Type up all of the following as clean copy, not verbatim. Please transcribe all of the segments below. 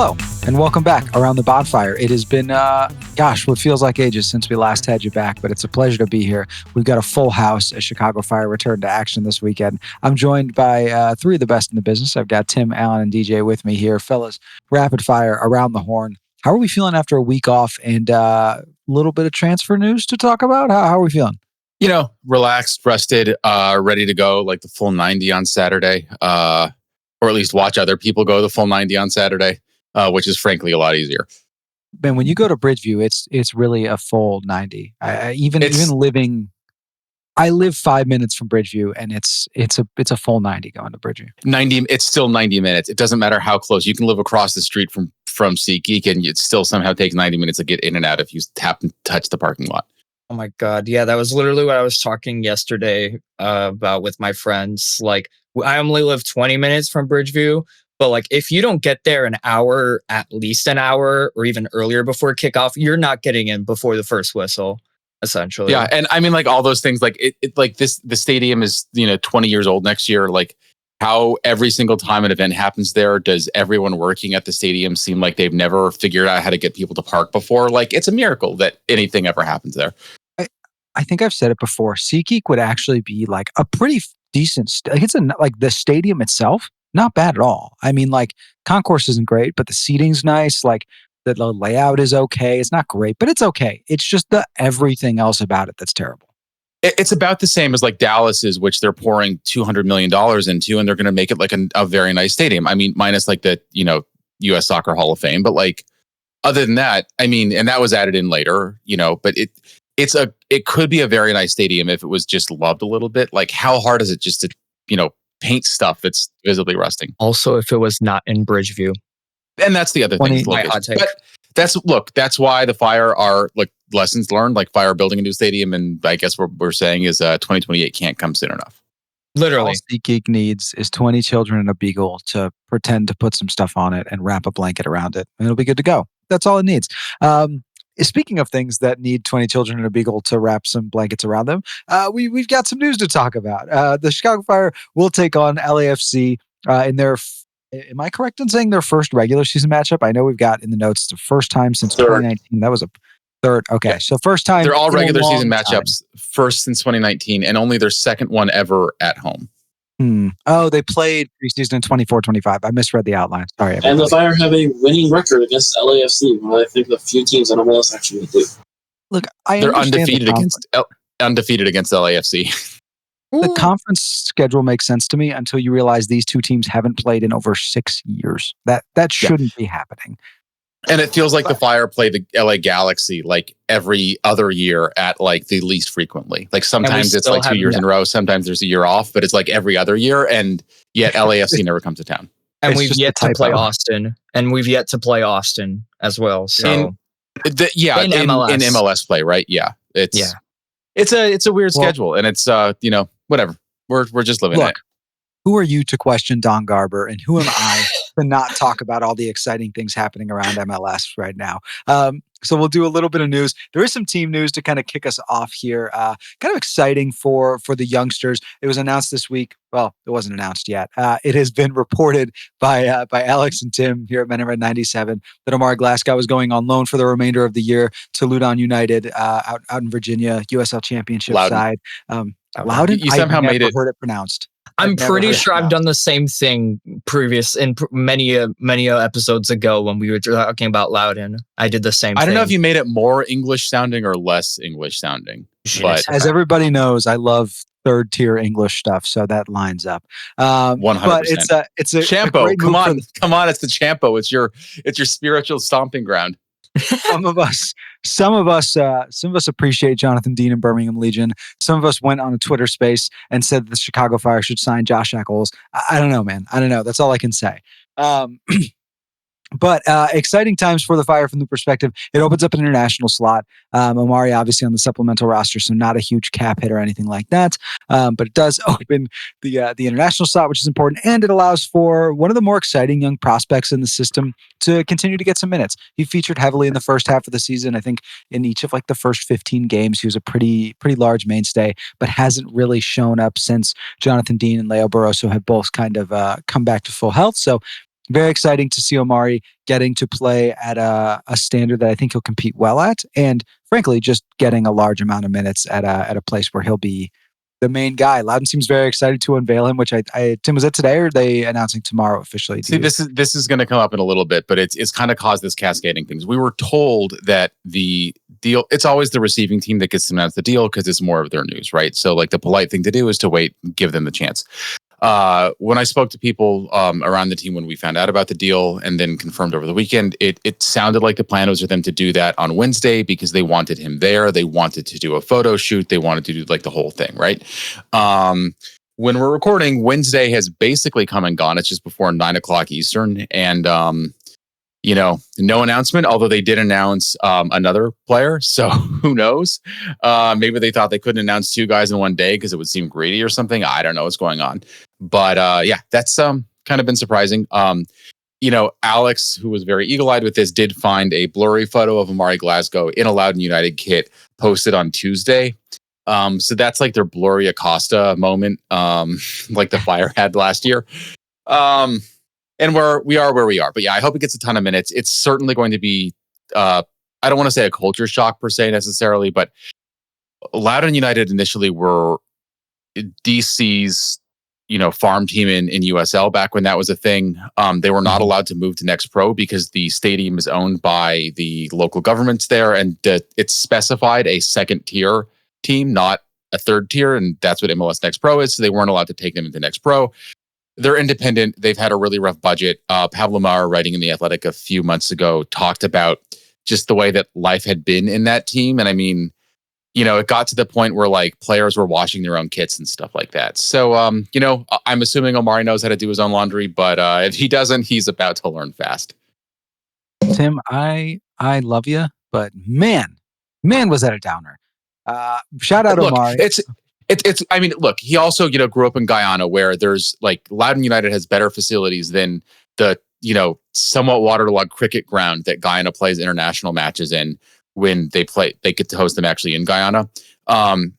Hello, and welcome back around the bonfire. It has been, what feels like ages since we last had you back, but it's a pleasure to be here. We've got a full house as Chicago Fire return to action this weekend. I'm joined by three of the best in the business. I've got Tim, Alan, and DJ with me here. Fellas, rapid fire around the horn. How are we feeling after a week off and a little bit of transfer news to talk about? How are we feeling? You know, relaxed, rested, ready to go like the full 90 on Saturday, or at least watch other people go the full 90 on Saturday. Which is frankly a lot easier. Ben, when you go to Bridgeview, it's really a full 90. I live 5 minutes from Bridgeview, and it's a full 90 going to Bridgeview. 90. It's still 90 minutes. It doesn't matter how close. You can live across the street from SeatGeek, and it still somehow takes 90 minutes to get in and out if you tap and touch the parking lot. Oh my God. Yeah, that was literally what I was talking yesterday about with my friends. Like, I only live 20 minutes from Bridgeview. But like, if you don't get there at least an hour or even earlier before kickoff, you're not getting in before the first whistle, essentially. Yeah, and I mean, like all those things, like the stadium is 20 years old next year. Like, how every single time an event happens there, does everyone working at the stadium seem like they've never figured out how to get people to park before? Like, it's a miracle that anything ever happens there. I think I've said it before. SeatGeek would actually be like a pretty decent. Like the stadium itself. Not bad at all. I mean, like, concourse isn't great, but the seating's nice. Like, the layout is okay. It's not great, but it's okay. It's just the everything else about it that's terrible. It's about the same as like Dallas's, which they're pouring $200 million into, and they're going to make it like a very nice stadium. I mean, minus like the, U.S. Soccer Hall of Fame. But like, other than that, I mean, and that was added in later, but it could be a very nice stadium if it was just loved a little bit. Like, how hard is it just to, paint stuff that's visibly rusting? Also, if it was not in Bridgeview. And that's the other thing. But that's why the Fire are like lessons learned, like Fire building a new stadium. And I guess what we're saying is 2028 can't come soon enough. Literally. All SeatGeek needs is 20 children and a beagle to pretend to put some stuff on it and wrap a blanket around it. And it'll be good to go. That's all it needs. Speaking of things that need 20 children and a beagle to wrap some blankets around them, we've got some news to talk about. The Chicago Fire will take on LAFC in their, am I correct in saying their first regular season matchup? I know we've got in the notes the first time since 2019. That was a third. Okay, yeah. So first time. They're all regular season matchups, first since 2019, and only their second one ever at home. Oh, they played preseason in 24-25. I misread the outline. Sorry. Everybody. And the Fire have a winning record against LAFC. Well, I think the few teams on MLS actually do. Look, they're undefeated against LAFC. The conference schedule makes sense to me until you realize these two teams haven't played in over 6 years. That shouldn't be happening. And it feels like the Fire play the LA Galaxy like every other year at like the least frequently. Like sometimes it's like 2 years in a row. Sometimes there's a year off, but it's like every other year. And yet LAFC never comes to town. And we've yet to play Austin. And we've yet to play Austin as well. So in MLS play, right? Yeah. It's a weird schedule. And it's whatever. We're just living it. Who are you to question Don Garber, and who am I to not talk about all the exciting things happening around MLS right now? So we'll do a little bit of news. There is some team news to kind of kick us off here. Kind of exciting for the youngsters. It was announced this week. Well, it wasn't announced yet. It has been reported by Alex and Tim here at Men in Red 97 that Omari Glasgow is going on loan for the remainder of the year to Loudon United out in Virginia, USL Championship side. Loudon? You somehow made it. Heard it pronounced. I'm pretty sure I've done the same thing many episodes ago when we were talking about Loudon. I did the same thing. I don't know if you made it more English sounding or less English sounding. But as everybody knows, I love third tier English stuff, so that lines up. 100%. But it's a Champo. Come on, it's the Champo. It's your spiritual stomping ground. Some of us appreciate Jonathan Dean and Birmingham Legion. Some of us went on a Twitter space and said that the Chicago Fire should sign Josh Eccles. I don't know, man. I don't know. That's all I can say. But exciting times for the Fire from the perspective. It opens up an international slot. Omari obviously on the supplemental roster, so not a huge cap hit or anything like that. But it does open the international slot, which is important, and it allows for one of the more exciting young prospects in the system to continue to get some minutes. He featured heavily in the first half of the season. I think in each of like the first 15 games, he was a pretty large mainstay, but hasn't really shown up since Jonathan Dean and Leo Barroso have both kind of come back to full health. So very exciting to see Omari getting to play at a standard that I think he'll compete well at, and frankly, just getting a large amount of minutes at a place where he'll be the main guy. Loudon seems very excited to unveil him, which Tim, was that today or are they announcing tomorrow officially? See, this is going to come up in a little bit, but it's kind of caused this cascading things. We were told that the deal, it's always the receiving team that gets to announce the deal because it's more of their news, right? So like the polite thing to do is to wait, give them the chance. When I spoke to people around the team when we found out about the deal and then confirmed over the weekend, it sounded like the plan was for them to do that on Wednesday because they wanted him there. They wanted to do a photo shoot. They wanted to do like the whole thing, right? When we're recording, Wednesday has basically come and gone. It's just before 9:00 Eastern. And, no announcement, although they did announce another player. So who knows? Maybe they thought they couldn't announce two guys in one day because it would seem greedy or something. I don't know what's going on. But that's kind of been surprising. Alex, who was very eagle-eyed with this, did find a blurry photo of Omari Glasgow in a Loudon United kit posted on Tuesday. So that's like their blurry Acosta moment, like the Fire had last year. And we are where we are. But yeah, I hope it gets a ton of minutes. It's certainly going to be, I don't want to say a culture shock per se necessarily, but Loudon United initially were DC's, farm team in USL back when that was a thing. They were not allowed to move to Next Pro because the stadium is owned by the local governments there. And it's specified a second tier team, not a third tier. And that's what MLS Next Pro is. So they weren't allowed to take them into Next Pro. They're independent. They've had a really rough budget. Pablo Maurer, writing in The Athletic a few months ago, talked about just the way that life had been in that team. And I mean, it got to the point where like players were washing their own kits and stuff like that. So, I'm assuming Omari knows how to do his own laundry, but if he doesn't, he's about to learn fast. Tim, I love you, but man, was that a downer. Shout out Omari. It's. I mean, look. He also, grew up in Guyana, where there's like Loudon United has better facilities than the somewhat waterlogged cricket ground that Guyana plays international matches in when they play. They get to host them actually in Guyana.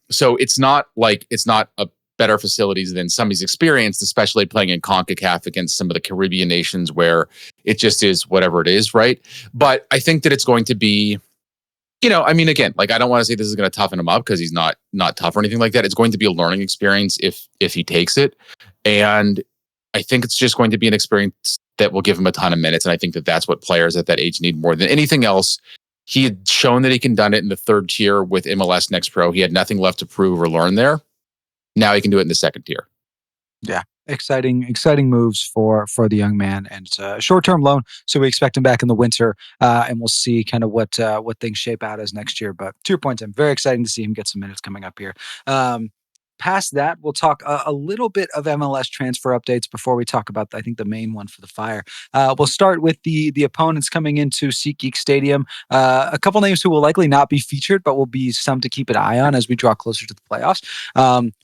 So it's not a better facilities than some he's experienced, especially playing in CONCACAF against some of the Caribbean nations where it just is whatever it is, right? But I think that it's going to be. Again, like I don't want to say this is going to toughen him up because he's not tough or anything like that. It's going to be a learning experience if he takes it. And I think it's just going to be an experience that will give him a ton of minutes. And I think that that's what players at that age need more than anything else. He had shown that he can done it in the third tier with MLS Next Pro. He had nothing left to prove or learn there. Now he can do it in the second tier. Yeah. Exciting moves for the young man, and it's a short-term loan, so we expect him back in the winter, and we'll see kind of what things shape out as next year. But to your point, Tim, very exciting to see him get some minutes coming up here. Past that, we'll talk a little bit of MLS transfer updates before we talk about, I think, the main one for the Fire. We'll start with the opponents coming into SeatGeek Stadium. A couple names who will likely not be featured, but will be some to keep an eye on as we draw closer to the playoffs.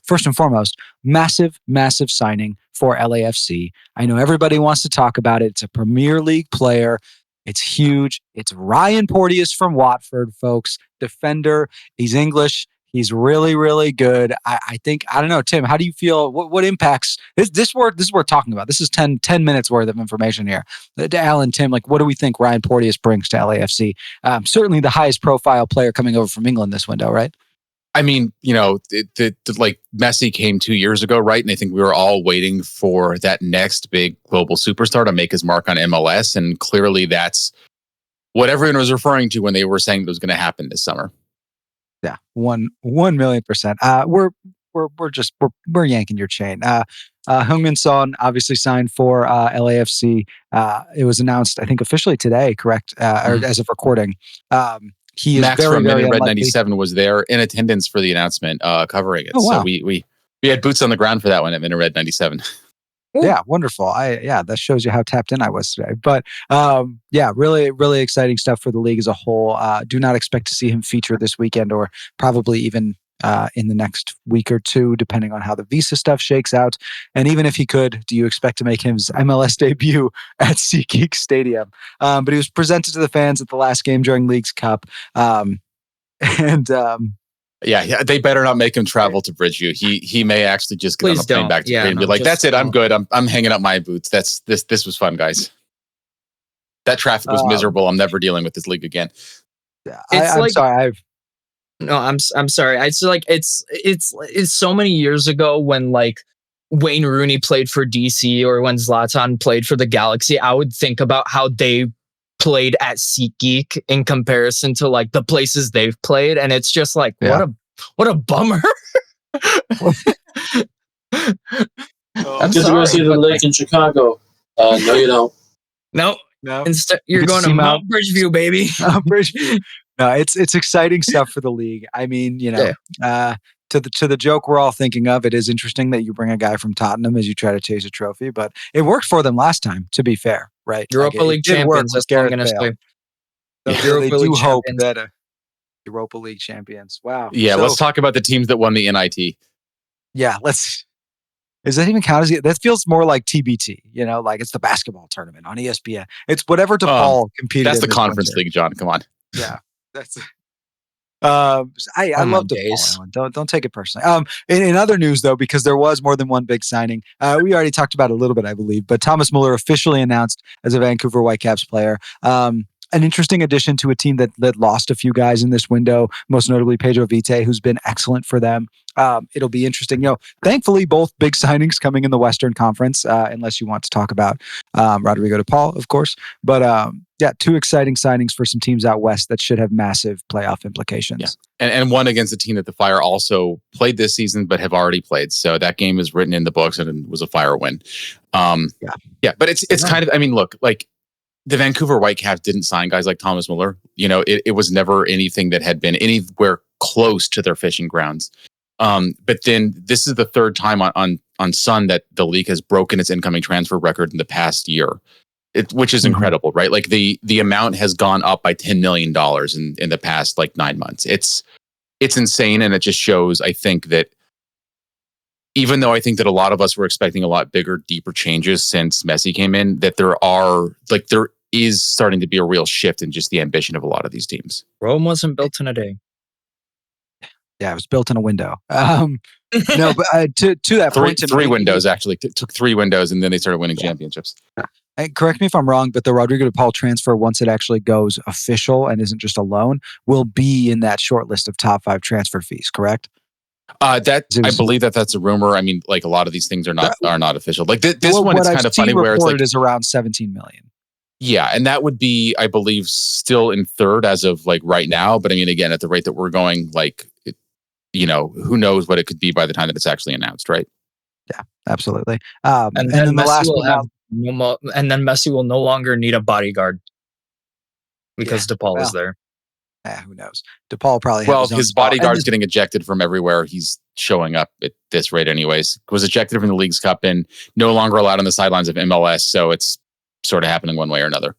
First and foremost, massive signing for LAFC. I know everybody wants to talk about it. It's a Premier League player. It's huge. It's Ryan Porteous from Watford, folks. Defender. He's English. He's really, really good. I think, I don't know, Tim, how do you feel? What impacts this is worth talking about. This is 10 minutes worth of information here. To Alan, Tim, like, what do we think Ryan Porteous brings to LAFC? Certainly the highest profile player coming over from England this window, right? I mean, like Messi came 2 years ago, right? And I think we were all waiting for that next big global superstar to make his mark on MLS. And clearly that's what everyone was referring to when they were saying it was going to happen this summer. Yeah, 1,000,000%. We're yanking your chain. Heung-min Son obviously signed for LAFC. It was announced, I think, officially today, correct? Or as of recording. He is Max very, from very Red unlikely. 97 was there in attendance for the announcement, covering it. Oh, wow. So we had boots on the ground for that one at Red 97. Yeah, wonderful. That shows you how tapped in I was today. But really, really exciting stuff for the league as a whole. Do not expect to see him feature this weekend or probably even in the next week or two, depending on how the visa stuff shakes out. And even if he could, do you expect to make his MLS debut at SeatGeek Stadium? But he was presented to the fans at the last game during Leagues Cup. Yeah, they better not make him travel to Bridgeview. He may actually just get on a plane back to Green and be like, "That's it, I'm good. I'm hanging up my boots. This was fun, guys." That traffic was miserable. I'm never dealing with this league again. I'm sorry. I'm sorry. It's like it's so many years ago when like Wayne Rooney played for DC or when Zlatan played for the Galaxy. I would think about how they played at SeatGeek in comparison to like the places they've played, and it's just like what a bummer. I'm just going to see the lake in Chicago. No, you don't. No. Instead, you're You going to Mount Bridgeview, baby. Bridgeview. No, it's exciting stuff for the league. I mean, to the joke we're all thinking of, it is interesting that you bring a guy from Tottenham as you try to chase a trophy, but it worked for them last time. To be fair, right? Europa League champions. That's what I'm going to say. So they do hope that Europa League champions. Wow. Yeah, let's talk about the teams that won the NIT. Yeah, Does that even count as that? Feels more like TBT, like it's the basketball tournament on ESPN. It's whatever DePaul competed. That's the conference league, John. Come on. Yeah, that's. I love DePaul. Don't take it personally. In other news though, because there was more than one big signing, we already talked about it a little bit, I believe. But Thomas Müller officially announced as a Vancouver Whitecaps player. An interesting addition to a team that lost a few guys in this window, most notably Pedro Vite, who's been excellent for them. It'll be interesting. Thankfully, both big signings coming in the Western Conference, unless you want to talk about Rodrigo DePaul, of course. But two exciting signings for some teams out west that should have massive playoff implications. Yeah. And one against a team that the Fire also played this season, but have already played. So that game is written in the books and it was a Fire win. But it's kind of, I mean, look, like, the Vancouver Whitecaps didn't sign guys like Thomas Müller. It was never anything that had been anywhere close to their fishing grounds. But then this is the third time on Sun that the league has broken its incoming transfer record in the past year, which is incredible, right? Like the amount has gone up by $10 million in the past 9 months. It's insane, and it just shows, I think, that even though I think that a lot of us were expecting a lot bigger, deeper changes since Messi came in, that there is starting to be a real shift in just the ambition of a lot of these teams. Rome wasn't built in a day. Yeah, it was built in a window. No, but to that point, three windows actually. It took 3 windows, and then they started winning championships. Correct me if I'm wrong, but the Rodrigo DePaul transfer, once it actually goes official and isn't just a loan, will be in that short list of top 5 transfer fees. Correct? I believe that's a rumor. I mean, like a lot of these things are not official. Like this one, it's kind of funny where it's like is around 17 million. Yeah, and that would be, I believe, still in third as of right now. But I mean, again, at the rate that we're going, who knows what it could be by the time that it's actually announced, right? Yeah, absolutely. And then Messi will no longer need a bodyguard because DePaul is there. Who knows? DePaul probably. Well, his bodyguard's getting ejected from everywhere. He's showing up at this rate, anyways. Was ejected from the Leagues Cup and no longer allowed on the sidelines of MLS. So it's sort of happening one way or another.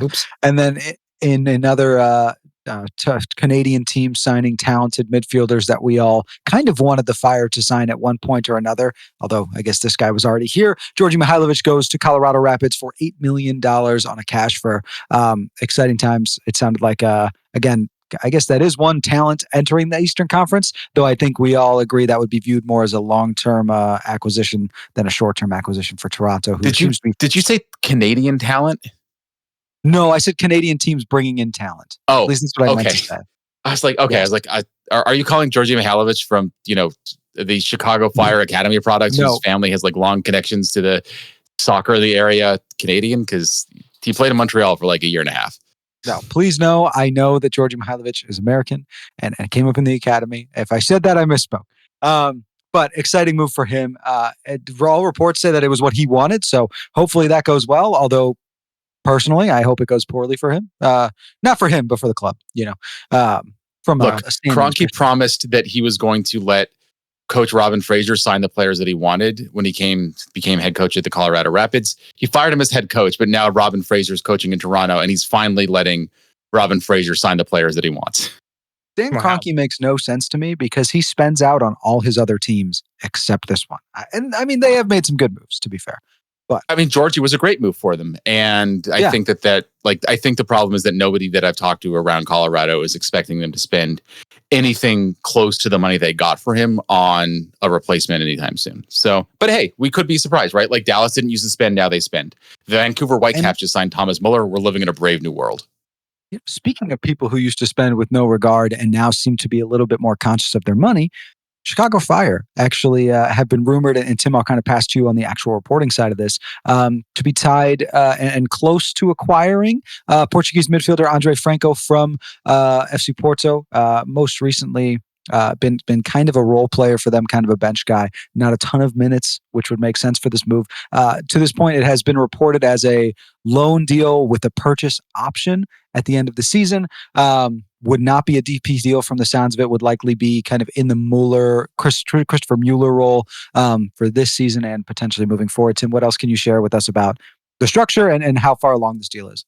Oops. And then in another tough Canadian team signing talented midfielders that we all kind of wanted the Fire to sign at one point or another, although I guess this guy was already here. Đorđe Mihailović goes to Colorado Rapids for $8 million on a cash for exciting times. It sounded like, again, I guess that is one talent entering the Eastern Conference, though I think we all agree that would be viewed more as a long-term acquisition than a short-term acquisition for Toronto. Did you say Canadian talent? No, I said Canadian teams bringing in talent. Oh, at least that's what I meant to say. I was like, okay. Yes. I was like, are you calling Đorđe Mihailović from the Chicago Fire Academy of Products, whose family has long connections to the soccer of the area, Canadian? Because he played in Montreal for a year and a half. No, please know. I know that Đorđe Mihailović is American and came up in the academy. If I said that, I misspoke. But exciting move for him. All reports say that it was what he wanted, so hopefully that goes well. Although personally, I hope it goes poorly for him. Not for him, but for the club. Kroenke promised that he was going to let Coach Robin Fraser signed the players that he wanted when he became head coach at the Colorado Rapids. He fired him as head coach, but now Robin Fraser's coaching in Toronto, and he's finally letting Robin Fraser sign the players that he wants. Dan Kroenke makes no sense to me because he spends out on all his other teams except this one. And I mean, they have made some good moves, to be fair. I mean, Georgie was a great move for them. And I think I think the problem is that nobody that I've talked to around Colorado is expecting them to spend anything close to the money they got for him on a replacement anytime soon. So, but hey, we could be surprised, right? Like Dallas didn't use to spend, now they spend. The Vancouver Whitecaps just signed Thomas Müller. We're living in a brave new world. Speaking of people who used to spend with no regard and now seem to be a little bit more conscious of their money, Chicago Fire actually have been rumored, and Tim, I'll kind of pass to you on the actual reporting side of this, to be tied and close to acquiring Portuguese midfielder André Franco from FC Porto. Most recently, been kind of a role player for them, kind of a bench guy, not a ton of minutes, which would make sense for this move. To this point, it has been reported as a loan deal with a purchase option at the end of the season. Would not be a DP deal from the sounds of it, would likely be kind of in the Christopher Müller role for this season and potentially moving forward. Tim, what else can you share with us about the structure and how far along this deal is?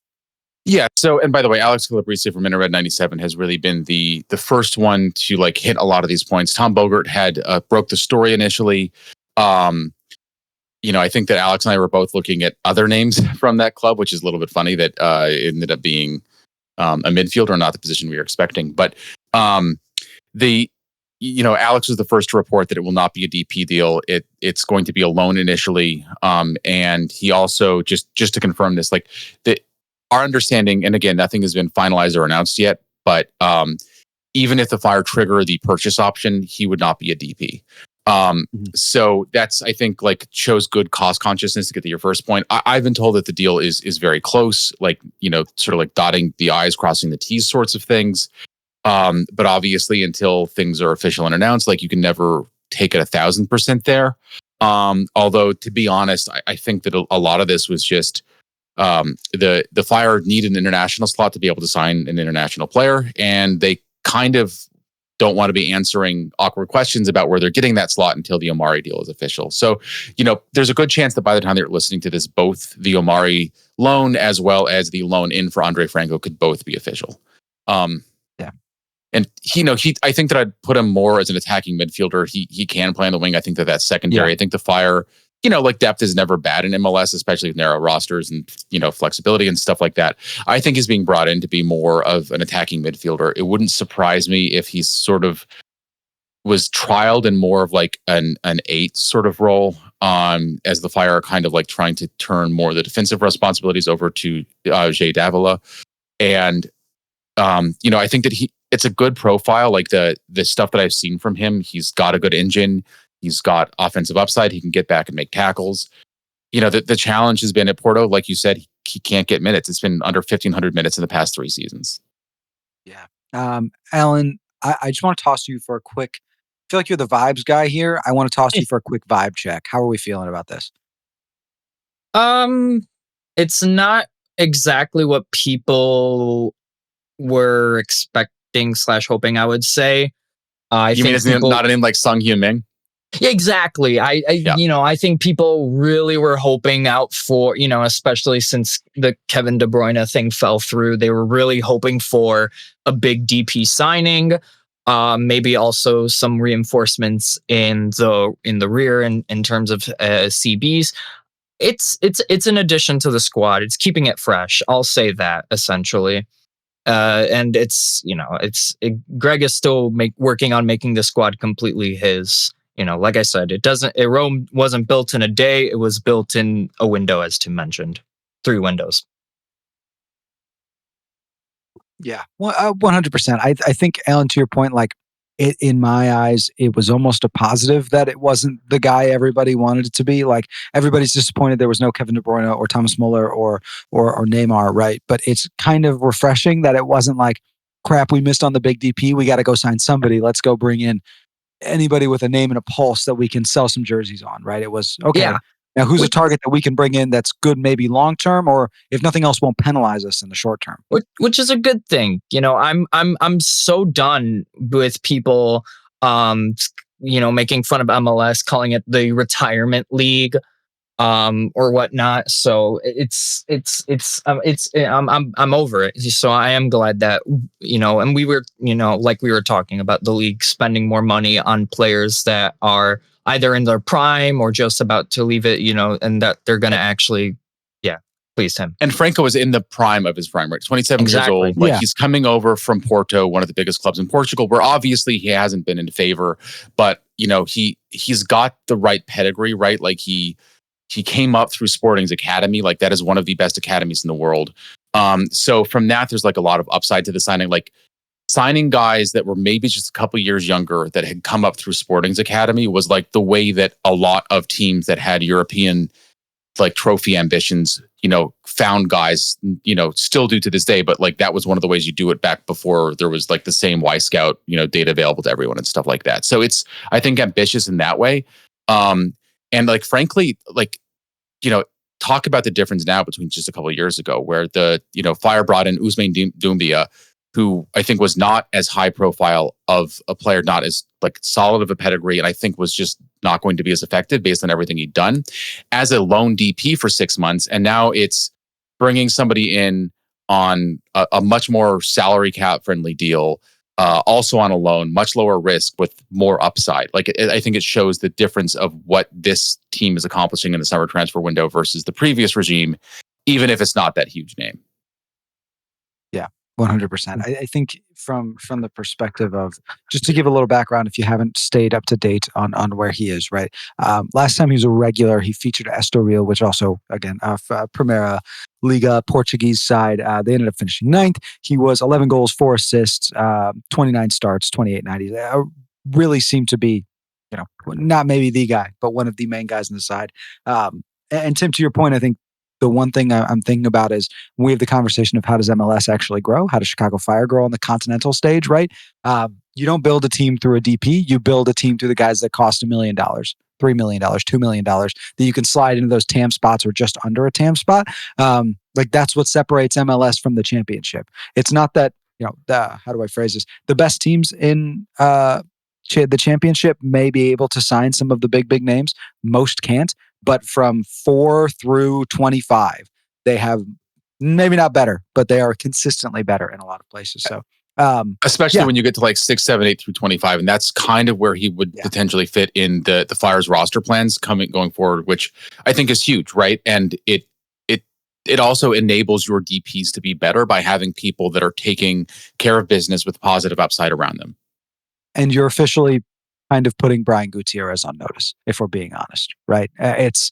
Yeah. So, and by the way, Alex Calabrese from Interred 97 has really been the first one to like hit a lot of these points. Tom Bogert had broke the story initially. I think that Alex and I were both looking at other names from that club, which is a little bit funny that it ended up being a midfielder, not the position we were expecting. But Alex was the first to report that it will not be a DP deal. It's going to be a loan initially. And he also just to confirm this, like our understanding, and again, nothing has been finalized or announced yet, but even if the Fire trigger the purchase option, he would not be a DP. So that's, I think, like shows good cost consciousness to get to your first point. I've been told that the deal is very close, like, sort of like dotting the I's, crossing the T's sorts of things. But obviously until things are official and announced, like you can never take it 1,000% there. Although to be honest, I think that a lot of this was just, the Fire need an international slot to be able to sign an international player. And they kind of don't want to be answering awkward questions about where they're getting that slot until the Omari deal is official. So, there's a good chance that by the time they're listening to this, both the Omari loan as well as the loan in for André Franco could both be official. And I think that I'd put him more as an attacking midfielder. He can play on the wing. I think that's secondary. Yeah. I think the Fire, depth is never bad in MLS, especially with narrow rosters and, flexibility and stuff like that. I think he's being brought in to be more of an attacking midfielder. It wouldn't surprise me if he sort of was trialed in more of like an 8 sort of role, as the Fire are kind of like trying to turn more of the defensive responsibilities over to Jay Davila. And, I think that it's a good profile. Like the stuff that I've seen from him, he's got a good engine. He's got offensive upside. He can get back and make tackles. The challenge has been at Porto, like you said, he can't get minutes. It's been under 1,500 minutes in the past 3 seasons. Yeah. Alan, I just want to toss you for a quick, I feel like you're the vibes guy here. I want to toss you for a quick vibe check. How are we feeling about this? It's not exactly what people were expecting / hoping, I would say. You mean it's not a name like Sung Heung-min? Exactly. I think people really were hoping out for, especially since the Kevin De Bruyne thing fell through, they were really hoping for a big DP signing, maybe also some reinforcements in the rear in terms of CBs. It's an addition to the squad. It's keeping it fresh. I'll say that essentially. And Greg is still working on making the squad completely his. Like I said, Rome wasn't built in a day. It was built in a window, as Tim mentioned, 3 windows. Yeah, 100%. I think, Alan, to your point, like in my eyes, it was almost a positive that it wasn't the guy everybody wanted it to be. Like everybody's disappointed there was no Kevin De Bruyne or Thomas Müller or Neymar, right? But it's kind of refreshing that it wasn't like, crap, we missed on the big DP. We got to go sign somebody. Let's go bring in anybody with a name and a pulse that we can sell some jerseys on, right? It was okay. Yeah. Now, who's a target that we can bring in that's good, maybe long term, or if nothing else, won't penalize us in the short term? Which is a good thing. I'm so done with people, making fun of MLS, calling it the retirement league. or whatnot. So I'm over it. So I am glad that, and we were, like we were talking about the league spending more money on players that are either in their prime or just about to leave it, and that they're going to actually, please him. And Franco is in the prime of his prime, right? 27 years old. Like he's coming over from Porto, one of the biggest clubs in Portugal, where obviously he hasn't been in favor, but he's got the right pedigree, right? Like he came up through Sporting's academy. Like that is one of the best academies in the world. So from that, there's like a lot of upside to the signing. Like signing guys that were maybe just a couple years younger that had come up through Sporting's academy was like the way that a lot of teams that had European like trophy ambitions, found guys, still do to this day. But like that was one of the ways you do it back before there was like the same Y Scout, data available to everyone and stuff like that. So it's, I think, ambitious in that way. And like, frankly, like, talk about the difference now between just a couple of years ago where the, Fire brought in Ousmane Doumbia, who I think was not as high profile of a player, not as like solid of a pedigree, and I think was just not going to be as effective based on everything he'd done as a lone DP for 6 months. And now it's bringing somebody in on a much more salary cap friendly deal, also on a loan, much lower risk with more upside. Like I think it shows the difference of what this team is accomplishing in the summer transfer window versus the previous regime, even if it's not that huge name. 100%. I think from the perspective of, just to give a little background, if you haven't stayed up to date on where he is, right? Last time he was a regular, he featured Estoril, which also, again, Primeira Liga Portuguese side. They ended up finishing 9th. He was 11 goals, 4 assists, 29 starts, 28 90s. Really seemed to be, not maybe the guy, but one of the main guys on the side. And Tim, to your point, I think the one thing I'm thinking about is when we have the conversation of how does MLS actually grow? How does Chicago Fire grow on the continental stage, right? You don't build a team through a DP. You build a team through the guys that cost $1 million, $3 million, $2 million that you can slide into those TAM spots or just under a TAM spot. Like that's what separates MLS from the championship. It's not that, how do I phrase this? The best teams in the championship may be able to sign some of the big names. Most can't. But from 4 through 25, they have maybe not better, but they are consistently better in a lot of places. So, especially when you get to like 6, 7, 8 through 25, and that's kind of where he would potentially fit in the Fire's roster plans going forward, which I think is huge, right? And it also enables your DPs to be better by having people that are taking care of business with positive upside around them. And you're officially kind of putting Brian Gutierrez on notice, if we're being honest, right? It's,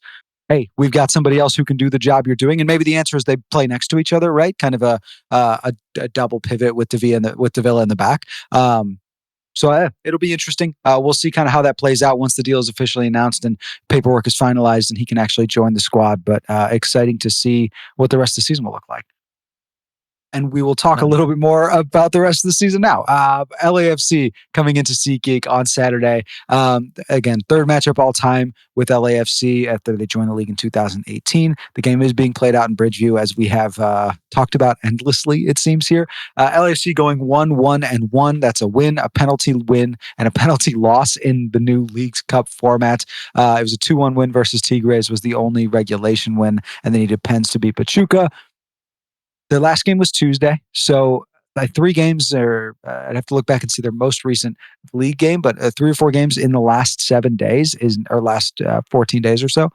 hey, we've got somebody else who can do the job you're doing, and maybe the answer is they play next to each other, right? Kind of a double pivot with Davila in the back. So it'll be interesting. We'll see kind of how that plays out once the deal is officially announced and paperwork is finalized and he can actually join the squad. But exciting to see what the rest of the season will look like. And we will talk a little bit more about the rest of the season now. LAFC coming into SeatGeek on Saturday. Again, third matchup all time with LAFC after they joined the league in 2018. The game is being played out in Bridgeview, as we have talked about endlessly, it seems here. LAFC going 1-1-1. That's a win, a penalty win, and a penalty loss in the new Leagues Cup format. It was a 2-1 win versus Tigres, was the only regulation win, and they needed Pens to beat Pachuca. Their last game was Tuesday, so 3 games are, I'd have to look back and see their most recent league game, but 3 or 4 games in the last 7 days, or last 14 days or so,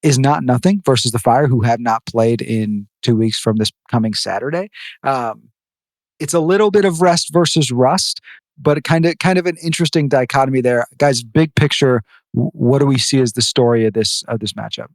is not nothing versus the Fire, who have not played in 2 weeks from this coming Saturday. It's a little bit of rest versus rust, but kind of an interesting dichotomy there. Guys, big picture, what do we see as the story of this matchup?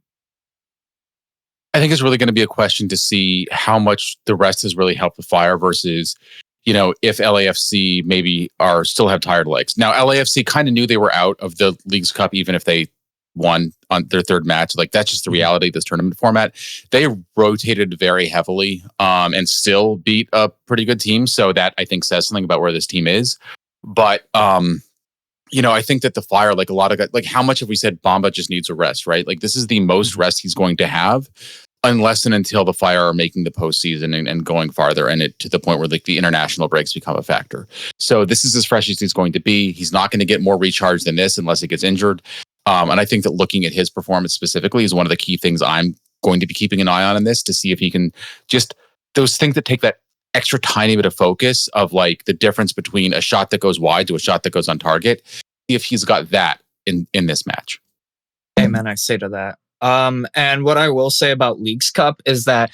I think it's really going to be a question to see how much the rest has really helped the Fire versus, if LAFC maybe still have tired legs. Now, LAFC kind of knew they were out of the Leagues Cup, even if they won on their third match. Like, that's just the reality of this tournament format. They rotated very heavily and still beat a pretty good team. So that, I think, says something about where this team is. But, I think that the Fire, like a lot of guys, like how much have we said Bamba just needs a rest, right? Like, this is the most rest he's going to have. Unless and until the Fire are making the postseason and going farther, and it to the point where like the international breaks become a factor. So this is as fresh as he's going to be. He's not going to get more recharge than this unless he gets injured. And I think that looking at his performance specifically is one of the key things I'm going to be keeping an eye on in this, to see if he can just, those things that take that extra tiny bit of focus of like the difference between a shot that goes wide to a shot that goes on target, see if he's got that in this match. Amen, I say to that. And what I will say about Leagues Cup is that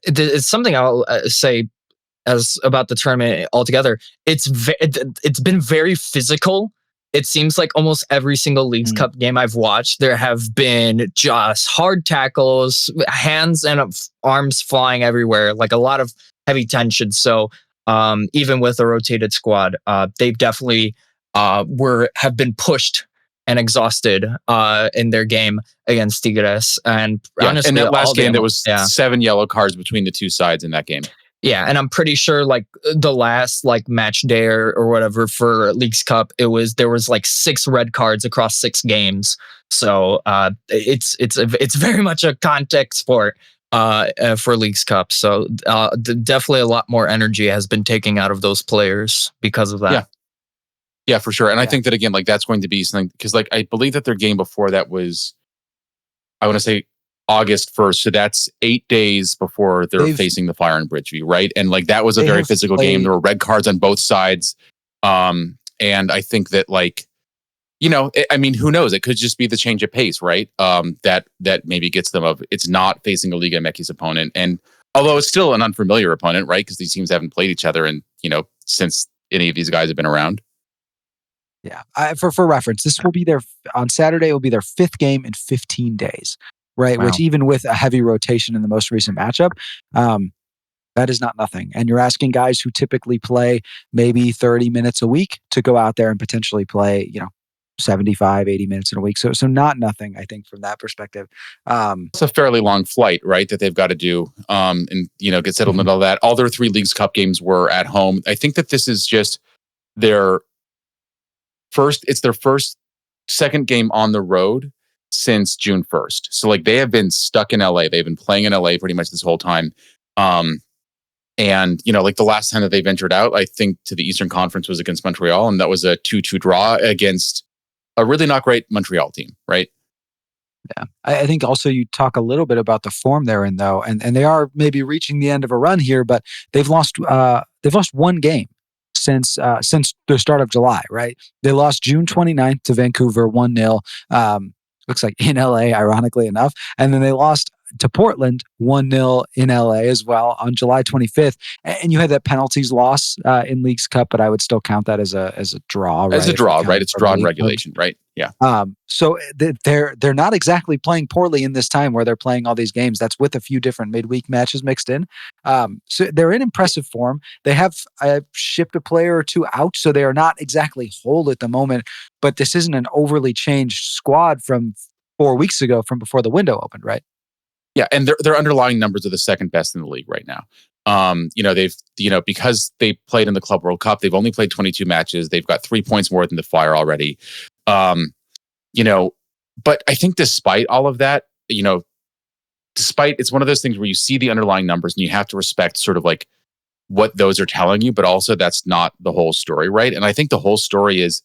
it's something I'll say as about the tournament altogether. It's been very physical. It seems like almost every single Leagues Cup game I've watched, there have been just hard tackles, hands and arms flying everywhere, like a lot of heavy tension. So even with a rotated squad, they've definitely have been pushed and exhausted in their game against Tigres. And honestly, in that last game, there was 7 yellow cards between the two sides in that game. Yeah, and I'm pretty sure like the last like match day or whatever for Leagues Cup, there was like 6 red cards across 6 games. So it's very much a contact sport for Leagues Cup. So definitely a lot more energy has been taken out of those players because of that. Yeah, for sure. And I think that again, like that's going to be something, because like I believe that their game before that was, I want to say August 1st. So that's 8 days before they're facing the Fire in Bridgeview, right? And like that was a very physical game. There were red cards on both sides. And I think that like, you know, I mean, who knows? It could just be the change of pace, right? That maybe gets them of, it's not facing a Liga MX opponent. And although it's still an unfamiliar opponent, right? Because these teams haven't played each other and, you know, since any of these guys have been around. Yeah. For reference, this will be on Saturday, it will be their 5th game in 15 days, right? Wow. Which even with a heavy rotation in the most recent matchup, that is not nothing. And you're asking guys who typically play maybe 30 minutes a week to go out there and potentially play, 75, 80 minutes in a week. So not nothing, I think, from that perspective. It's a fairly long flight, right, that they've got to do and, get settled into all that. All their 3 Leagues Cup games were at home. I think that this is just their second game on the road since June 1st. So like they have been stuck in LA. They've been playing in LA pretty much this whole time. And, like the last time that they ventured out, I think to the Eastern Conference was against Montreal. And that was a 2-2 draw against a really not great Montreal team, right? Yeah. I think also you talk a little bit about the form they're in though. And they are maybe reaching the end of a run here, but they've lost one game since the start of July, right? They lost June 29th to Vancouver 1-0. Looks like in LA, ironically enough. And then they lost to Portland 1-0 in LA as well on July 25th. And you had that penalties loss in Leagues Cup, but I would still count that as a draw, right? As a draw, right? It's a draw in regulation, right? Yeah. So they're not exactly playing poorly in this time where they're playing all these games. That's with a few different midweek matches mixed in. So they're in impressive form. They have shipped a player or 2 out, so they are not exactly whole at the moment. But this isn't an overly changed squad from 4 weeks ago, from before the window opened, right? Yeah, and their underlying numbers are the second best in the league right now. They've because they played in the Club World Cup, they've only played 22 matches. They've got 3 points more than the Fire already. But I think despite all of that, despite it's one of those things where you see the underlying numbers and you have to respect sort of like what those are telling you, but also that's not the whole story, right? And I think the whole story is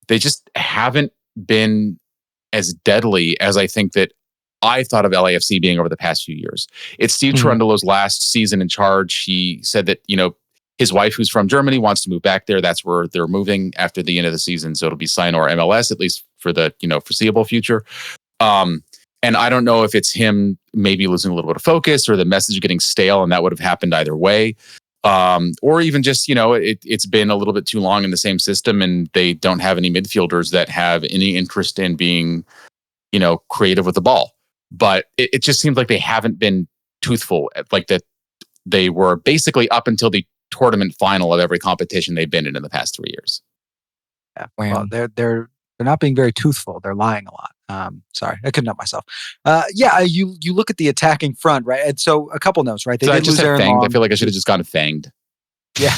they just haven't been as deadly as I think that I thought of LAFC being over the past few years. It's Steve Cherundolo's last season in charge. He said that, his wife, who's from Germany, wants to move back there. That's where they're moving after the end of the season. So it'll be Sign or MLS, at least for the, foreseeable future. And I don't know if it's him maybe losing a little bit of focus or the message getting stale, and that would have happened either way. Or even just, it's been a little bit too long in the same system and they don't have any midfielders that have any interest in being, creative with the ball. But it just seems like they haven't been truthful, like that they were basically up until the tournament final of every competition they've been in the past 3 years. Yeah, well, they're not being very truthful. They're lying a lot. Sorry, I couldn't help myself. You look at the attacking front, right? And so a couple notes, right? They did lose Aaron Long. I feel like I should have just gone fanged. Yeah.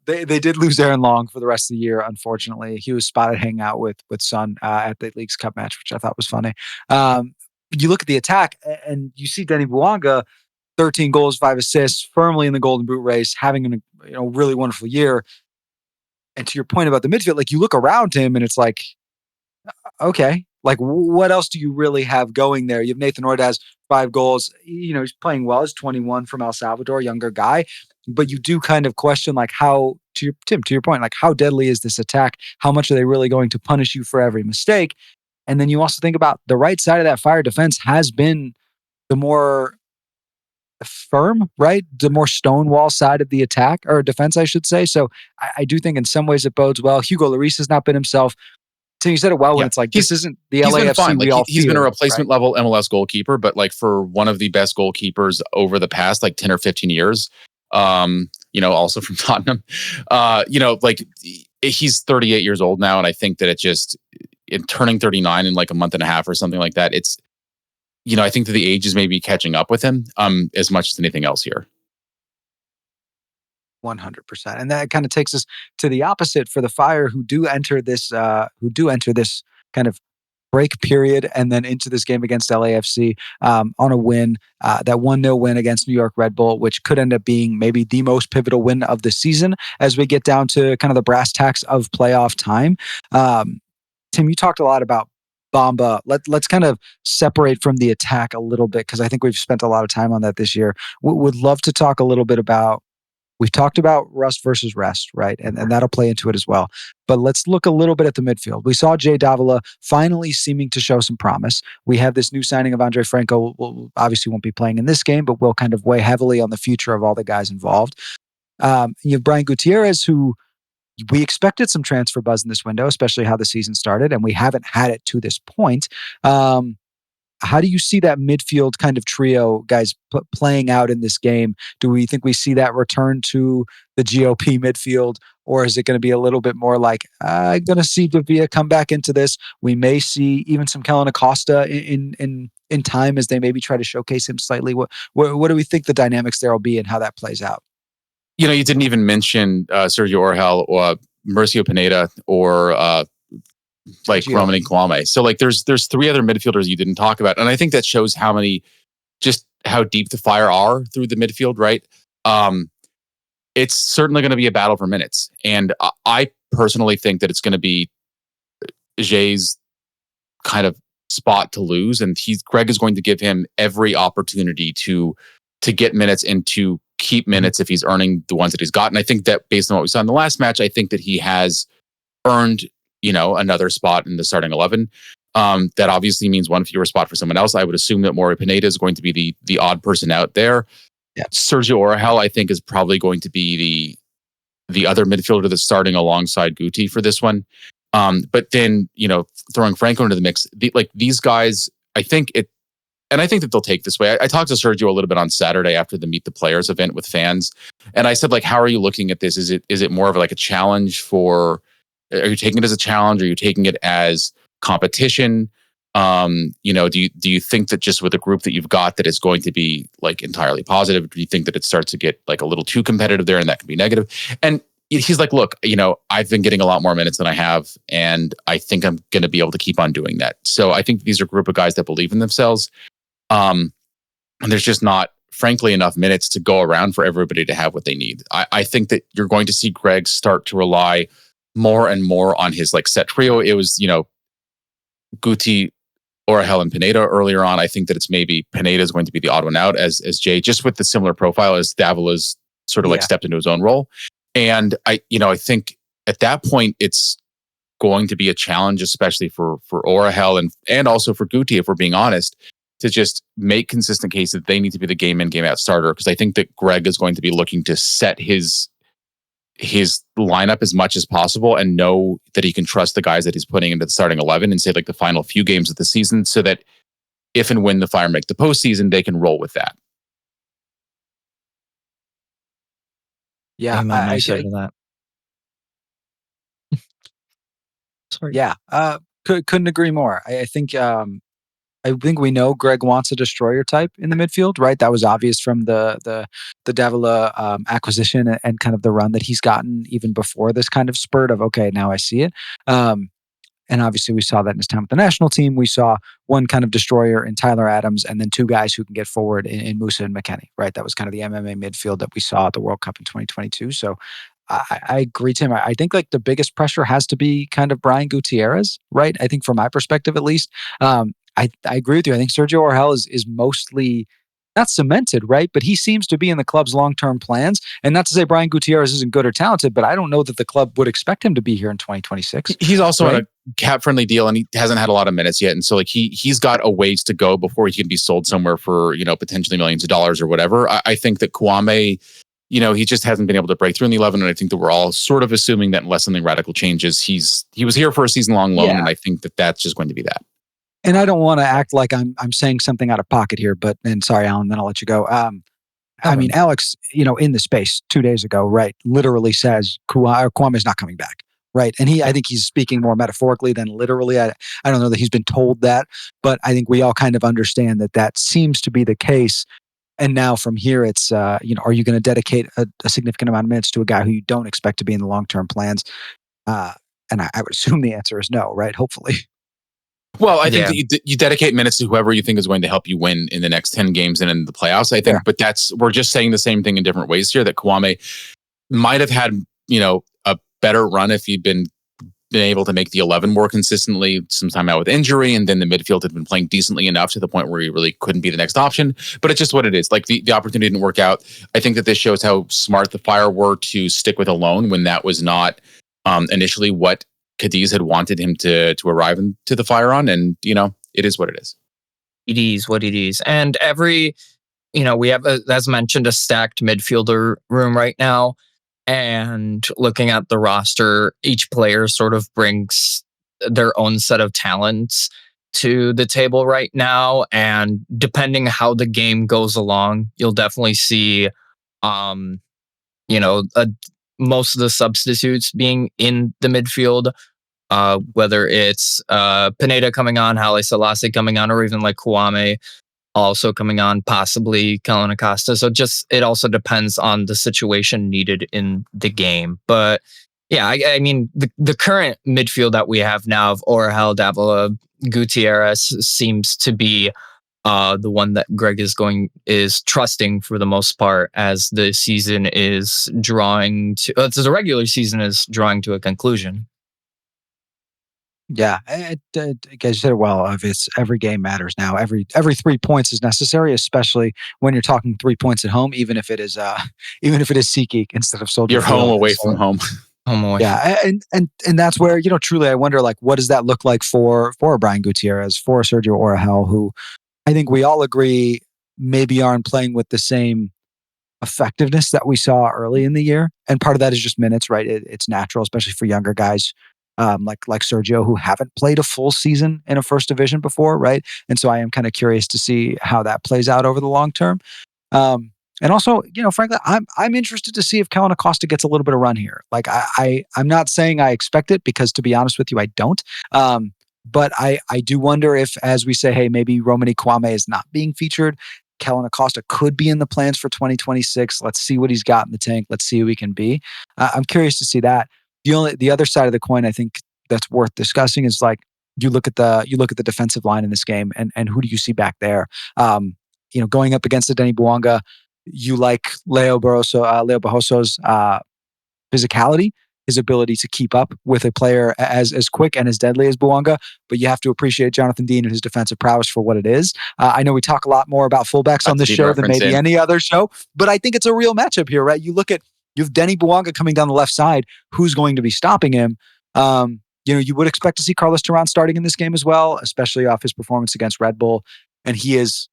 They did lose Aaron Long for the rest of the year, unfortunately. He was spotted hanging out with Son at the Leagues Cup match, which I thought was funny. You look at the attack and you see Denny Bouanga, 13 goals, 5 assists, firmly in the Golden Boot race, having a really wonderful year. And to your point about the midfield, like you look around him and it's like Okay. Like, what else do you really have going there? You have Nathan Ordaz, 5 goals. He's playing well. He's 21 from El Salvador, younger guy. But you do kind of question, like, to your point, like, how deadly is this attack? How much are they really going to punish you for every mistake? And then you also think about the right side of that Fire defense has been the more firm, right? The more stonewall side of the attack or defense, I should say. So I do think in some ways it bodes well. Hugo Lloris has not been himself. So you said it well when Yeah. it's like, this isn't the He's been LAFC fine. we Like all he's been a fear, replacement right? level MLS goalkeeper, but like for one of the best goalkeepers over the past like 10 or 15 years, also from Tottenham, like he's 38 years old now. And I think that in turning 39 in like a month and a half or something like that, it's, I think that the age is maybe catching up with him as much as anything else here. 100%. And that kind of takes us to the opposite for the Fire, who do enter this kind of break period and then into this game against LAFC on a win, that 1-0 win against New York Red Bull, which could end up being maybe the most pivotal win of the season as we get down to kind of the brass tacks of playoff time. Tim, you talked a lot about Bamba. Let's kind of separate from the attack a little bit, because I think we've spent a lot of time on that this year. Would love to talk a little bit about. We've talked about rust versus rest, right? And that'll play into it as well. But let's look a little bit at the midfield. We saw Jay Davila finally seeming to show some promise. We have this new signing of André Franco, obviously won't be playing in this game, but will kind of weigh heavily on the future of all the guys involved. You have Brian Gutierrez, who we expected some transfer buzz in this window, especially how the season started, and we haven't had it to this point. How do you see that midfield kind of trio, guys, playing out in this game? Do we think we see that return to the GOP midfield, or is it going to be a little bit more like, I'm going to see Davia come back into this? We may see even some Kellen Acosta in time as they maybe try to showcase him slightly. What do we think the dynamics there will be and how that plays out? You didn't even mention Sergio Orhel or Mauricio Pineda or like Roman and Kwame. So like there's 3 other midfielders you didn't talk about. And I think that shows how deep the Fire are through the midfield, right? It's certainly going to be a battle for minutes. And I personally think that it's going to be Jay's kind of spot to lose. And Greg is going to give him every opportunity to get minutes and to keep minutes if he's earning the ones that he's gotten. I think that based on what we saw in the last match, I think that he has earned another spot in the starting 11. That obviously means one fewer spot for someone else. I would assume that Mori Pineda is going to be the odd person out there. Yeah. Sergio Orhel, I think, is probably going to be the other midfielder that's starting alongside Guti for this one. But then, throwing Franco into the mix, these guys, I think that they'll take this way. I talked to Sergio a little bit on Saturday after the Meet the Players event with fans. And I said, like, how are you looking at this? Is it more of like a challenge are you taking it as a challenge? Are you taking it as competition? Do you think that just with the group that you've got that it's going to be like entirely positive? Do you think that it starts to get like a little too competitive there and that can be negative? And he's like, look, I've been getting a lot more minutes than I have, and I think I'm going to be able to keep on doing that. So I think these are a group of guys that believe in themselves. And there's just not, frankly, enough minutes to go around for everybody to have what they need. I think that you're going to see Greg start to rely more and more on his like set trio. It was, Guti, Orhel, and Pineda earlier on. I think that it's maybe Pineda is going to be the odd one out as Jay, just with the similar profile as Davila's sort of like stepped into his own role. And I think at that point, it's going to be a challenge, especially for Orhel and also for Guti, if we're being honest, to just make consistent case that they need to be the game in, game out starter. Because I think that Greg is going to be looking to set his lineup as much as possible and know that he can trust the guys that he's putting into the starting 11 and say like the final few games of the season, so that if and when the Fire make the postseason, they can roll with that. Yeah, I say to that. Sorry. Yeah, couldn't agree more. I think we know Greg wants a destroyer type in the midfield, right? That was obvious from the Davila acquisition and kind of the run that he's gotten even before this kind of spurt of, okay, now I see it. And obviously we saw that in his time with the national team. We saw one kind of destroyer in Tyler Adams and then 2 guys who can get forward in Musa and McKennie, right? That was kind of the MMA midfield that we saw at the World Cup in 2022. So I agree, Tim. I think like the biggest pressure has to be kind of Brian Gutierrez, right? I think from my perspective, at least, I agree with you. I think Sergio Orhel is mostly not cemented, right? But he seems to be in the club's long-term plans. And not to say Brian Gutierrez isn't good or talented, but I don't know that the club would expect him to be here in 2026. He's also right? on a cap-friendly deal, and he hasn't had a lot of minutes yet. And so, like, he's got a ways to go before he can be sold somewhere for, potentially millions of dollars or whatever. I think that Kwame, he just hasn't been able to break through in the 11. And I think that we're all sort of assuming that unless something radical changes, he was here for a season-long loan. Yeah. And I think that that's just going to be that. And I don't want to act like I'm saying something out of pocket here, and sorry, Alan, then I'll let you go. I mean, Alex, in the space 2 days ago, right, literally says Kwame's not coming back, right? And I think he's speaking more metaphorically than literally. I don't know that he's been told that, but I think we all kind of understand that seems to be the case. And now from here, it's, are you going to dedicate a significant amount of minutes to a guy who you don't expect to be in the long-term plans? And I would assume the answer is no, right? Hopefully. Well, I think that you dedicate minutes to whoever you think is going to help you win in the next 10 games and in the playoffs, I think. But we're just saying the same thing in different ways here, that Kwame might have had, a better run if he'd been able to make the 11 more consistently, some time out with injury, and then the midfield had been playing decently enough to the point where he really couldn't be the next option. But it's just what it is. Like the opportunity didn't work out. I think that this shows how smart the Fire were to stick with a loan when that was not initially what Cadiz had wanted him to arrive into the Fire on. And, it is what it is. It is what it is. And we have, as mentioned, a stacked midfielder room right now. And looking at the roster, each player sort of brings their own set of talents to the table right now. And depending how the game goes along, you'll definitely see, most of the substitutes being in the midfield, whether it's Pineda coming on, Haile Selassie coming on, or even like Kwame also coming on, possibly Kellen Acosta. So it also depends on the situation needed in the game. But yeah, I mean, the current midfield that we have now of Orhel, Davila, Gutierrez seems to be the one that Greg is trusting for the most part as the season is as the regular season is drawing to a conclusion. Yeah, guys said it well. It's every game matters now. Every 3 points is necessary, especially when you're talking 3 points at home. Even if it is SeatGeek instead of Soldier You're Field. home away from home. Home away. Yeah, and that's where truly I wonder, like, what does that look like for Brian Gutierrez, for Sergio Orhel, who I think we all agree maybe aren't playing with the same effectiveness that we saw early in the year. And part of that is just minutes, right? It's natural, especially for younger guys. Like Sergio, who haven't played a full season in a first division before, right? And so I am kind of curious to see how that plays out over the long term. And also, frankly, I'm interested to see if Kellen Acosta gets a little bit of run here. Like I'm not saying I expect it, because to be honest with you, I don't. But I do wonder if, as we say, hey, maybe Romani Kwame is not being featured, Kellen Acosta could be in the plans for 2026. Let's see what he's got in the tank. Let's see who he can be. I'm curious to see that. The other side of the coin, I think that's worth discussing, is like you look at the defensive line in this game, and who do you see back there? Going up against the Denny Bouanga, you like Leo Barroso's physicality, his ability to keep up with a player as quick and as deadly as Bouanga, but you have to appreciate Jonathan Dean and his defensive prowess for what it is. I know we talk a lot more about fullbacks on this show than maybe any other show, but I think it's a real matchup here, right? You have Denny Bouanga coming down the left side. Who's going to be stopping him? You would expect to see Carlos Terán starting in this game as well, especially off his performance against Red Bull. And he is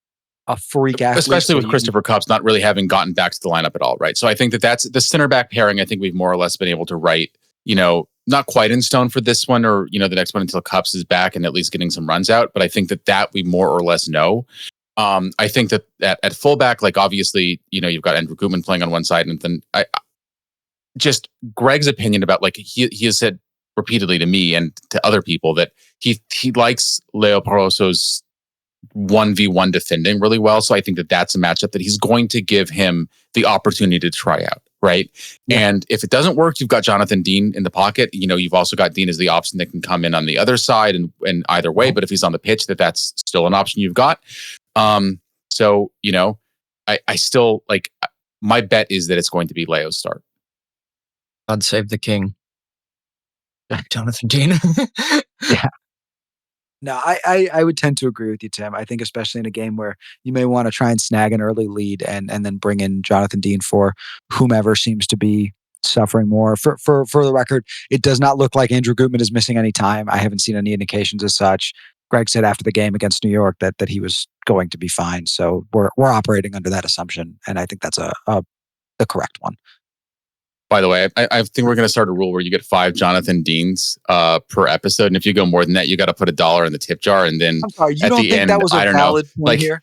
a freak athlete. Especially with Christopher Cupps not really having gotten back to the lineup at all, right? So I think that's the center back pairing. I think we've more or less been able to write, not quite in stone for this one or, the next one until Cupps is back and at least getting some runs out. But I think that we more or less know. I think that at fullback, like obviously, you've got Andrew Gutman playing on one side, and then just Greg's opinion about, like, he has said repeatedly to me and to other people that he likes Leo Barroso's 1v1 defending really well. So I think that's a matchup that he's going to give him the opportunity to try out, right? Yeah. And if it doesn't work, you've got Jonathan Dean in the pocket. You've also got Dean as the option that can come in on the other side and either way. But if he's on the pitch, that's still an option you've got. So I still, like, my bet is that it's going to be Leo's start. God save the king. Jonathan Dean. Yeah. No, I would tend to agree with you, Tim. I think especially in a game where you may want to try and snag an early lead and then bring in Jonathan Dean for whomever seems to be suffering more. For the record, it does not look like Andrew Gutman is missing any time. I haven't seen any indications as such. Greg said after the game against New York that he was going to be fine. So we're operating under that assumption, and I think that's the correct one. By the way, I think we're going to start a rule where you get 5 Jonathan Deans per episode, and if you go more than that, you got to put $1 in the tip jar, and then I'm sorry, you at don't the think end, that was a I don't know, valid point like here?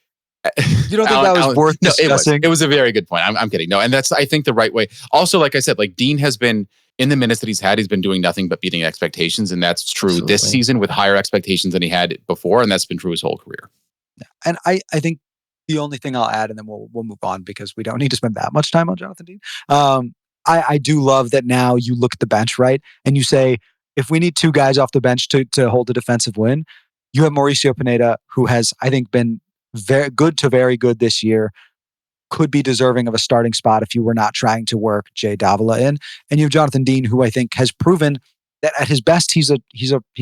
You don't think that was worth no, discussing? It was a very good point. I'm kidding. No, and that's, I think, the right way. Also, like I said, like Dean has been, in the minutes that he's had, he's been doing nothing but beating expectations, and that's true this season with higher expectations than he had before, and that's been true his whole career. Yeah. And I think the only thing I'll add, and then we'll move on because we don't need to spend that much time on Jonathan Dean. I do love that now you look at the bench, right? And you say, if we need 2 guys off the bench to hold a defensive win, you have Mauricio Pineda, who has, I think, been very good to very good this year, could be deserving of a starting spot if you were not trying to work Jay Davila in. And you have Jonathan Dean, who I think has proven that at his best, he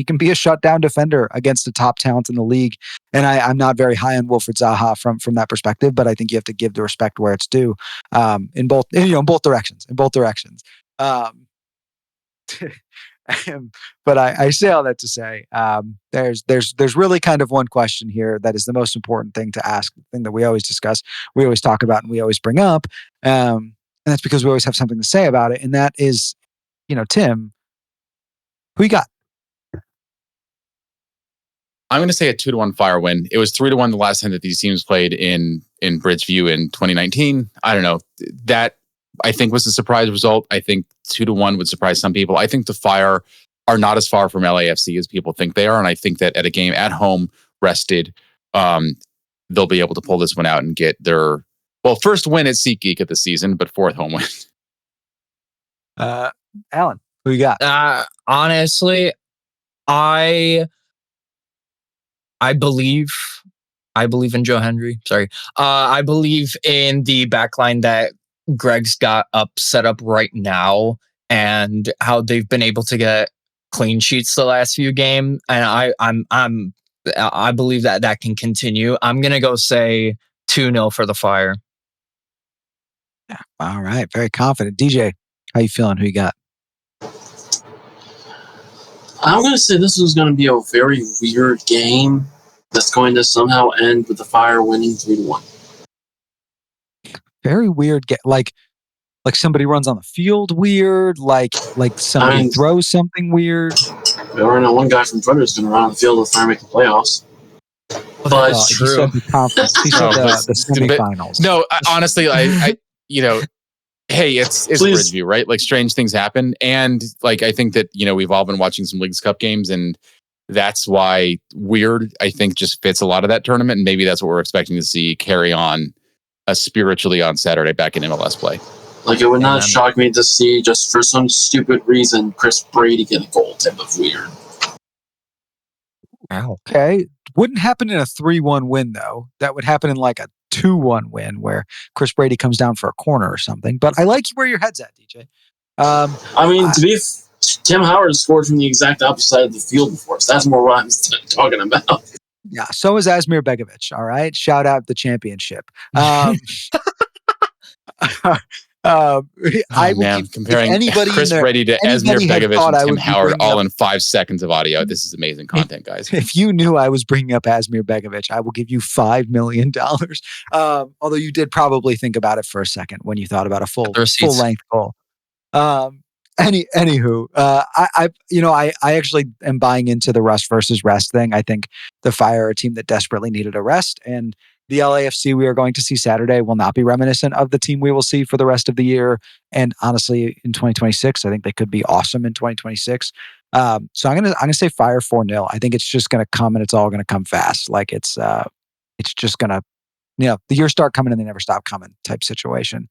can be a shutdown defender against the top talent in the league. And I'm not very high on Wilfred Zaha from that perspective, but I think you have to give the respect where it's due in both directions. But I say all that to say there's really kind of one question here that is the most important thing to ask, the thing that we always discuss, we always talk about, and we always bring up, and that's because we always have something to say about it. And that is, Tim, who you got? I'm going to say a 2-1 Fire win. It was 3-1 the last time that these teams played in Bridgeview in 2019. I don't know. That, I think, was a surprise result. I think 2-1 would surprise some people. I think the Fire are not as far from LAFC as people think they are. And I think that at a game at home, rested, they'll be able to pull this one out and get their, first win at SeatGeek of the season, but 4th home win. Alan, who you got? Honestly, I believe in Joe Henry. Sorry. I believe in the backline that Greg's got set up right now, and how they've been able to get clean sheets the last few games. And I believe that can continue. I'm gonna go say 2-0 for the Fire. Yeah. All right. Very confident. DJ, how you feeling? Who you got? I'm going to say this is going to be a very weird game that's going to somehow end with the Fire winning 3-1. Very weird. Like somebody runs on the field weird. Like somebody throws something weird. We already know one guy from Twitter is going to run on the field if Fire make the playoffs. But it's true. He said the conference. He said the semifinals. No, honestly, I hey, it's Bridgeview, right? Like, strange things happen. And like, I think that, we've all been watching some Leagues Cup games, and that's why weird, I think, just fits a lot of that tournament. And maybe that's what we're expecting to see carry on spiritually on Saturday back in MLS play. Like, it would not shock me to see, just for some stupid reason, Chris Brady get a goal type of weird. Wow. Okay. Wouldn't happen in a 3-1 win, though. That would happen in like a 2-1 win where Chris Brady comes down for a corner or something. But I like where your head's at, DJ. Tim Howard scored from the exact opposite side of the field before, so that's more what I'm talking about. Yeah, so is Asmir Begovic, all right? Shout out the championship. Comparing Chris Brady to Asmir Begovic and Tim Howard all in 5 seconds of audio. This is amazing content, guys. If you knew I was bringing up Asmir Begovic, I will give you $5 million. Although you did probably think about it for a second when you thought about a full-length goal. Anywho, I actually am buying into the rust versus rest thing. I think the Fire are a team that desperately needed a rest, and the LAFC we are going to see Saturday will not be reminiscent of the team we will see for the rest of the year. And honestly, in 2026, I think they could be awesome in 2026. So I'm gonna say Fire 4-0. I think it's just gonna come, and it's all gonna come fast. Like it's just gonna, the years start coming and they never stop coming type situation.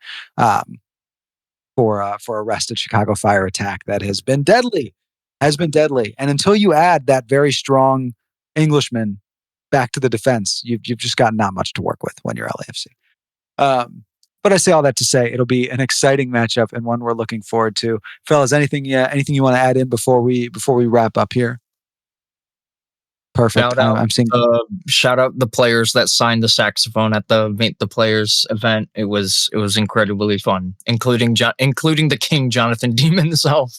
For a rested Chicago Fire attack that has been deadly. And until you add that very strong Englishman back to the defense, you've just got not much to work with when you're LAFC. But I say all that to say it'll be an exciting matchup and one we're looking forward to. Fellas, anything you want to add in before we wrap up here? Perfect. I'm seeing. Shout out the players that signed the saxophone at the Meet the Players event. It was incredibly fun, including the King Jonathan Dean himself.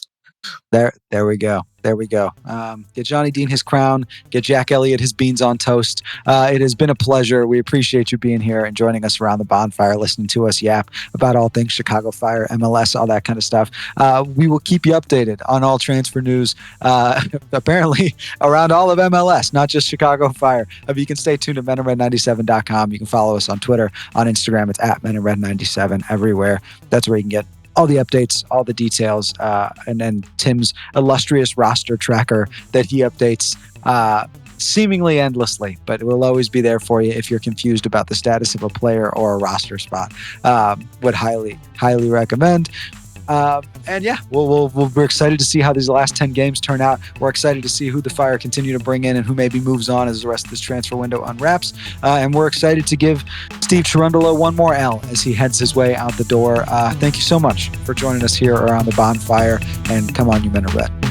There we go. Get Johnny Dean his crown. Get Jack Elliott his beans on toast. It has been a pleasure. We appreciate you being here and joining us around the bonfire, listening to us yap about all things Chicago Fire, MLS, all that kind of stuff. We will keep you updated on all transfer news, apparently around all of MLS, not just Chicago Fire. You can stay tuned at menandred97.com. You can follow us on Twitter, on Instagram. It's at menandred97 everywhere. That's where you can get all the updates, all the details, and then Tim's illustrious roster tracker that he updates seemingly endlessly, but it will always be there for you if you're confused about the status of a player or a roster spot. Would highly recommend. And yeah, we're excited to see how these last 10 games turn out. We're excited to see who the Fire continue to bring in and who maybe moves on as the rest of this transfer window unwraps. And we're excited to give Steve Cherundolo one more L as he heads his way out the door. Thank you so much for joining us here around the bonfire. And come on, you men are red.